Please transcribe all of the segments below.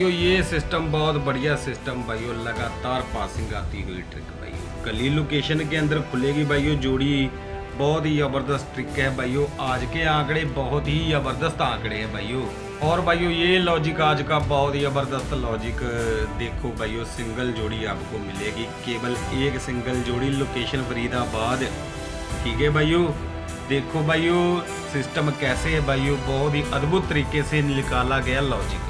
ये सिस्टम बहुत बढ़िया सिस्टम भाइयों, लगातार पासिंग आती हुई ट्रिक भाइयों, गली लोकेशन के अंदर खुलेगी भाइयों जोड़ी। बहुत ही ज़बरदस्त ट्रिक है भाइयों। आज के आंकड़े बहुत ही ज़बरदस्त आंकड़े हैं भाइयों। और भाइयों ये लॉजिक आज का बहुत ही ज़बरदस्त लॉजिक देखो भाइयों, सिंगल जोड़ी आपको मिलेगी, केवल एक सिंगल जोड़ी, लोकेशन फरीदाबाद। ठीक है भाइयों, देखो भाइयों सिस्टम कैसे है भाइयों, बहुत ही अद्भुत तरीके से निकाला गया लॉजिक।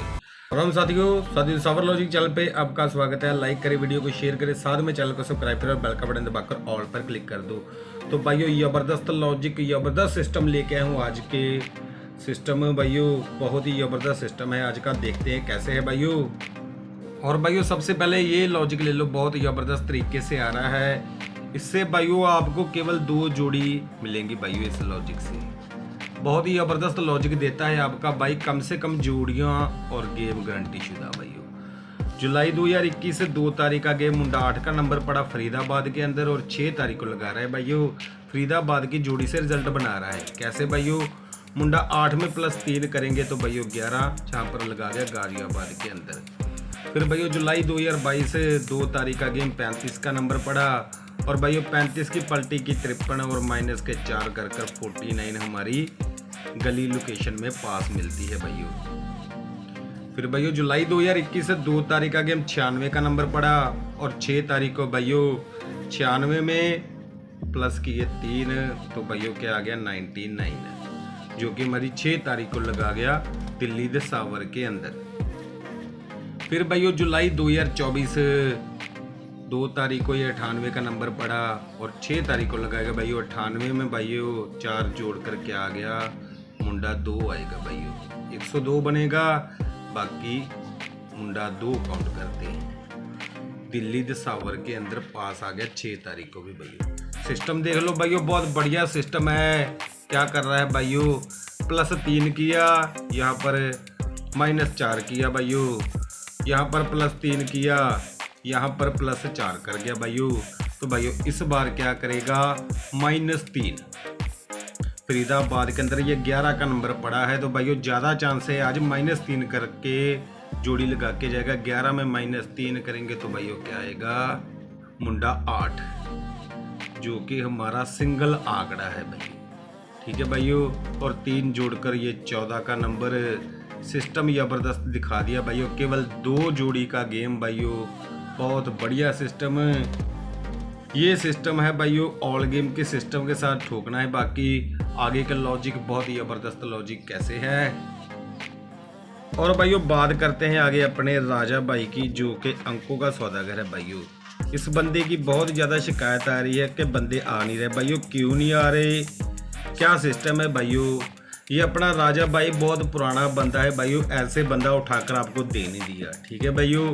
और हम साथियों सावर लॉजिक चैनल पे आपका स्वागत है। लाइक करें, वीडियो को शेयर करें, साथ में चैनल को सब्सक्राइब करें और बेल का बटन दबाकर ऑल पर क्लिक कर दो। तो भाइयों ज़बरदस्त लॉजिक, ज़बरदस्त सिस्टम लेके आया हूँ आज के सिस्टम भाइयों, बहुत ही ज़बरदस्त सिस्टम है आज का। देखते हैं कैसे है भाइयों। और भाइयों सबसे पहले ये लॉजिक ले लो, बहुत ही ज़बरदस्त तरीके से आ रहा है। इससे भाइयों आपको केवल 2 जोड़ी मिलेंगी भाइयों। इस लॉजिक से बहुत ही ज़बरदस्त लॉजिक देता है आपका भाई, कम से कम जोड़ियाँ और गेम गारंटी शुदा भाइयों। जुलाई 2021 से 2 तारीख का गेम, मुंडा 8 का नंबर पड़ा फरीदाबाद के अंदर और 6 तारीख को लगा रहा है भाइयों। फरीदाबाद की जोड़ी से रिजल्ट बना रहा है। कैसे भाइयों, मुंडा 8 में +3 करेंगे तो भाइयों 11 जहाँ पर लगा गया गाजियाबाद के अंदर। फिर भाइयों जुलाई 2022 से 2 तारीख का गेम 35 का नंबर पड़ा और भाइयों 35 की पलटी की 53 और माइनस के 4 कर 49 हमारी गली लोकेशन में पास मिलती है भाइयों। फिर भाइयों जुलाई 2021 से 2 तारीख का गेम 96 का नंबर पड़ा और 6 तारीख को भाइयों 96 में प्लस किए 3 तो भाइयों क्या आ गया 99, जो कि हमारी 6 तारीख को लगा गया दिल्ली दे सावर के अंदर। फिर भाइयों जुलाई 2024 2 तारीख को ये 98 का नंबर पड़ा और 6 तारीख को लगाएगा भाइयों 98 में भाइयों 4 जोड़ कर क्या आ गया, मुंडा 2 आएगा भाइयों, 102 बनेगा, बाकी मुंडा 2 काउंट करते हैं। दिल्ली दे सावर के अंदर पास आ गया 6 तारीख को भी भाइयों। सिस्टम देख लो भाइयों, बहुत बढ़िया सिस्टम है। क्या कर रहा है भाइयों, +3 किया, यहाँ पर -4 किया भाइयों, यहाँ पर +3 किया, यहाँ पर +4 कर गया भाइयों। तो भाइयों इस बार क्या करेगा, -3। फरीदाबाद के अंदर ये 11 का नंबर पड़ा है तो भाइयों ज़्यादा चांस है आज -3 करके जोड़ी लगा के जाएगा। 11 में -3 करेंगे तो भाइयों क्या आएगा, मुंडा 8, जो कि हमारा सिंगल आंकड़ा है भाइयों। ठीक है भाइयों, और 3 जोड़कर ये 14 का नंबर। सिस्टम ज़बरदस्त दिखा दिया भाइयों, केवल 2 जोड़ी का गेम भाइयों, बहुत बढ़िया सिस्टम। ये सिस्टम है भाइयों, ऑल गेम के सिस्टम के साथ ठोकना है। बाकी आगे का लॉजिक बहुत ही ज़बरदस्त लॉजिक कैसे है। और भाइयों बात करते हैं आगे अपने राजा भाई की, जो कि अंकों का सौदागर है भाइयों। इस बंदे की बहुत ज़्यादा शिकायत आ रही है कि बंदे आ नहीं रहे भाइयों, क्यों नहीं आ रहे, क्या सिस्टम है भाइयों। ये अपना राजा भाई बहुत पुराना बंदा है भाइयों, ऐसे बंदा उठाकर आपको दे नहीं दिया। ठीक है भाइयों,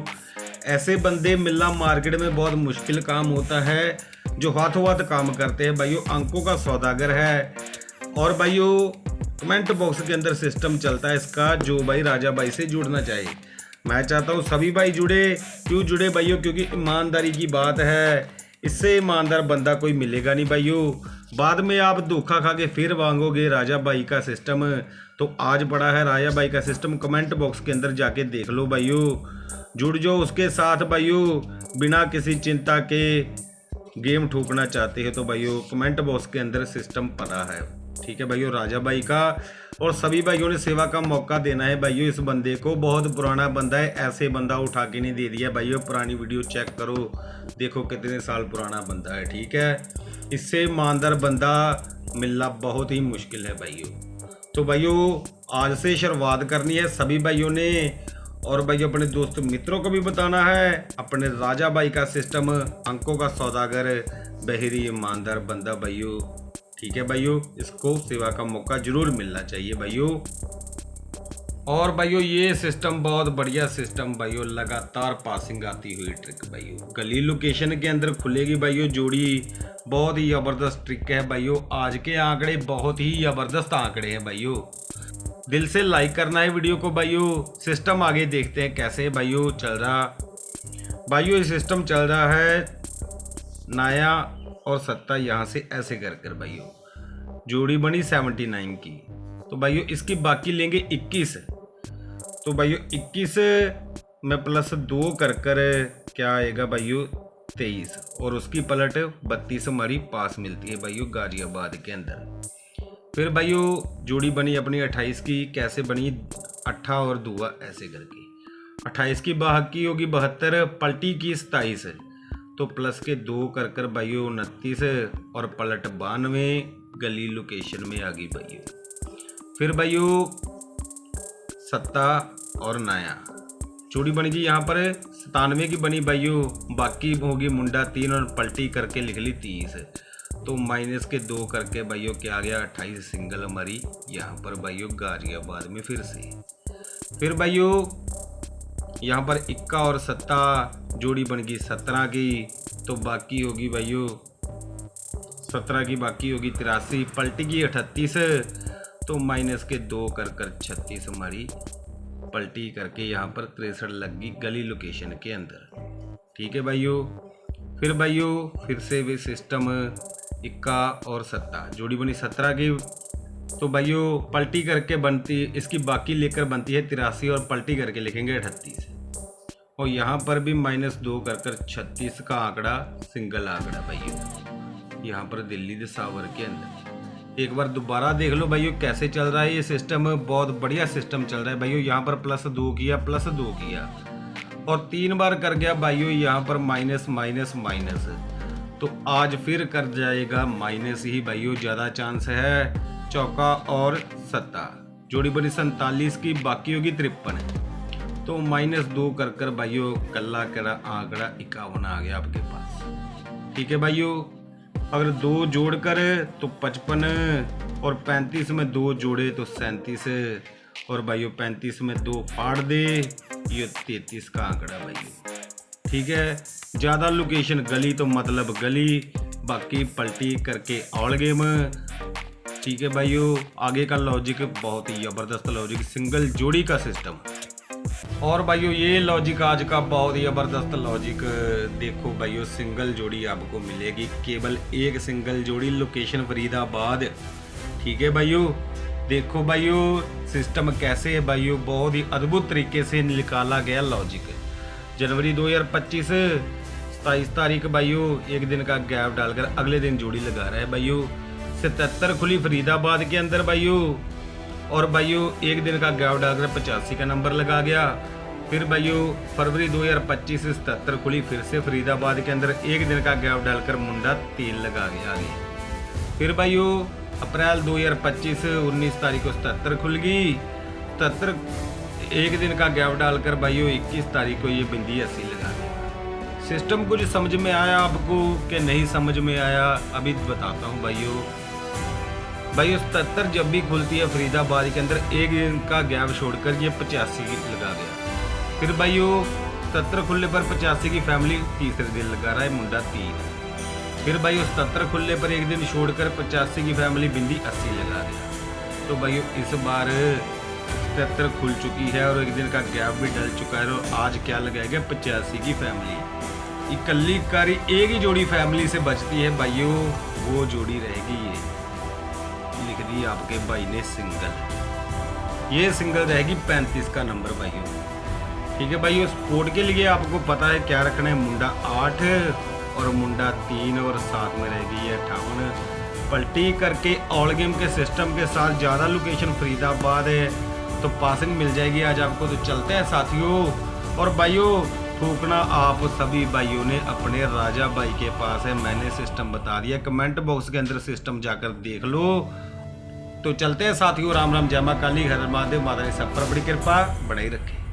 ऐसे बंदे मिलना मार्केट में बहुत मुश्किल काम होता है, जो हाथों हाथ काम करते हैं भाइयों। अंकों का सौदागर है। और भाइयों कमेंट बॉक्स के अंदर सिस्टम चलता है इसका, जो भाई राजा भाई से जुड़ना चाहिए। मैं चाहता हूँ सभी भाई जुड़े। क्यों जुड़े भाइयों, क्योंकि ईमानदारी की बात है। इससे ईमानदार बंदा कोई मिलेगा नहीं भाइयों। बाद में आप धोखा खा के फिर मांगोगे राजा भाई का सिस्टम। तो आज पड़ा है राजा भाई का सिस्टम, कमेंट बॉक्स के अंदर जाके देख लो भाइयों, जुड़ जाओ उसके साथ भाइयों। बिना किसी चिंता के गेम ठोकना चाहते हो तो भाइयों कमेंट बॉक्स के अंदर सिस्टम पड़ा है। ठीक है भाइयों, राजा भाई का। और सभी भाइयों ने सेवा का मौका देना है भाइयों इस बंदे को, बहुत पुराना बंदा है, ऐसे बंदा उठा के नहीं दे दिया भाइयों। पुरानी वीडियो चेक करो, देखो कितने साल पुराना बंदा है। ठीक है, इससे ईमानदार बंदा मिलना बहुत ही मुश्किल है भाइयों। तो भाइयों आज से शुरुआत करनी है सभी भाइयों ने, और भाइयों अपने दोस्त मित्रों को भी बताना है अपने राजा भाई का सिस्टम, अंकों का सौदागर, बहरी ईमानदार बंदा भाइयों। ठीक है भाइयों, इसको सेवा का मौका जरूर मिलना चाहिए भाइयों। और भाइयों ये सिस्टम बहुत बढ़िया सिस्टम भाइयों, लगातार पासिंग आती हुई ट्रिक भाइयों, गली लोकेशन के अंदर खुलेगी भाइयों जोड़ी। बहुत ही ज़बरदस्त ट्रिक है भाइयों। आज के आंकड़े बहुत ही ज़बरदस्त आंकड़े हैं भाइयों। दिल से लाइक करना है वीडियो को भाइयों। सिस्टम आगे देखते हैं कैसे भाइयों चल रहा। भाइयों ये सिस्टम चल रहा है नाया और सत्ता, यहाँ से ऐसे कर भाइयों जोड़ी बनी 79 की। तो भाइयों इसकी बाकी लेंगे 21। तो भाइयों 21 में +2 कर क्या आएगा भाइयों 23, और उसकी पलट 32 हमारी पास मिलती है भाइयों गाजियाबाद के अंदर। फिर भाइयों जोड़ी बनी अपनी 28 की, कैसे बनी 8 और 2 ऐसे करके। 28 की बाकी होगी 72, पलटी की 27, तो प्लस के 2 कर भाइयों 29 और पलट 92 गली लोकेशन में आ गई भाइयों। फिर भाइयों 7 और 9 जोड़ी बन गई यहाँ पर 97 की बनी भाइयों, बाकी होगी मुंडा 3 और पलटी करके लिख ली 30, तो माइनस के 2 करके भाइयों क्या आ गया 28 सिंगल हमारी यहाँ पर भाइयों गाजियाबाद में फिर से। फिर भाइयों यहाँ पर 21 और 7 जोड़ी बन गई 17 की, तो बाकी होगी भाइयों 17 की बाकी होगी 83, पलटी की 38, तो माइनस के 2 कर 36 हमारी पलटी करके यहाँ पर 63 लग गई गली लोकेशन के अंदर। ठीक है भाइयों। फिर भाइयों फिर से भी सिस्टम 21 और 7 जोड़ी बनी 17 की, तो भाइयों पलटी करके बनती, इसकी बाकी लेकर बनती है 83 और पलटी करके लिखेंगे 38, और यहाँ पर भी -2 कर 36 का आंकड़ा सिंगल आंकड़ा भाइयों यहाँ पर दिल्ली दिसावर के अंदर। एक बार दोबारा देख लो भाइयों कैसे चल रहा है ये सिस्टम, बहुत बढ़िया सिस्टम चल रहा है भाइयों। यहाँ पर +2 किया +2 किया और 3 बार कर गया भाइयों यहाँ पर माइनस माइनस माइनस, तो आज फिर कर जाएगा माइनस ही भाइयों, ज़्यादा चांस है। चौका और 7 जोड़ी बनी 47 की, बाकी होगी 53, तो -2 कर भाइयों कल्ला करा आंकड़ा 51 आ गया आपके पास। ठीक है भाइयों। अगर 2 जोड़कर तो 55 और 35 में 2 जोड़े तो 37, और भाइयों 35 में 2 फाड़ दे ये 33 का आंकड़ा भाइयों। ठीक है। ज़्यादा लोकेशन गली तो मतलब गली, बाकी पलटी करके ऑल गेम। ठीक है भाइयों। आगे का लॉजिक बहुत ही ज़बरदस्त लॉजिक, सिंगल जोड़ी का सिस्टम। और भाइयों ये लॉजिक आज का बहुत ही ज़बरदस्त लॉजिक, देखो भाइयों सिंगल जोड़ी आपको मिलेगी, केवल एक सिंगल जोड़ी, लोकेशन फरीदाबाद। ठीक है भाइयों। देखो भाइयों सिस्टम कैसे है भाइयों, बहुत ही अद्भुत तरीके से निकाला गया लॉजिक। जनवरी 2025 27 तारीख भाइयों एक दिन का गैप डालकर अगले दिन जोड़ी लगा रहा है भाइयों। 77 खुली फरीदाबाद के अंदर भाइयों, और भाइयों एक दिन का गैप डालकर 85 का नंबर लगा गया। फिर भाइयों फरवरी 2025 से 77 खुली फिर से फरीदाबाद के अंदर, एक दिन का गैप डालकर मुंडा 3 लगा गया आगे। फिर भाइयों अप्रैल 2025 19 तारीख को 77 खुल गई, 77 एक दिन का गैप डालकर भाइयों 21 तारीख को ये बिंदी 80 लगा गया। सिस्टम कुछ समझ में आया आपको कि नहीं समझ में आया, अभी बताता हूँ भाइयों। 77 जब भी खुलती है फरीदाबाद के अंदर, एक दिन का गैप छोड़कर ये 85 लगा गया। फिर भाइयों 77 खुलने पर 85 की फैमिली तीसरे दिन लगा रहा है मुंडा 3। फिर भाइयों 77 खुलने पर एक दिन छोड़कर 85 की फैमिली बिंदी 80 लगा गया। तो भाइयों इस बार 77 खुल चुकी है और एक दिन का गैप भी डल चुका है, और आज क्या लगाएगा 85 की फैमिली। इकल्ली कारी एक ही जोड़ी फैमिली से बचती है भाइयों, वो जोड़ी रहेगी ये, लिख दी आपके भाई ने सिंगल। ये सिंगल रहेगी 35 का नंबर भाइयों। ठीक है भाइयों। स्पोर्ट के लिए आपको पता है क्या रखना है, मुंडा 8 और मुंडा 3, और साथ में रहेगी ये 58। पलटी करके ऑल गेम के सिस्टम के साथ ज़्यादा लोकेशन फरीदाबाद है तो पासिंग मिल जाएगी आज आपको। तो चलते हैं साथियों। और भाइयों ठोकना आप सभी भाइयों ने अपने राजा भाई के पास है, मैंने सिस्टम बता दिया, कमेंट बॉक्स के अंदर सिस्टम जाकर देख लो। तो चलते हैं साथियों। राम राम, जय मां काली, हर महादेव, माता ने सब पर बड़ी कृपा बनाई रखे।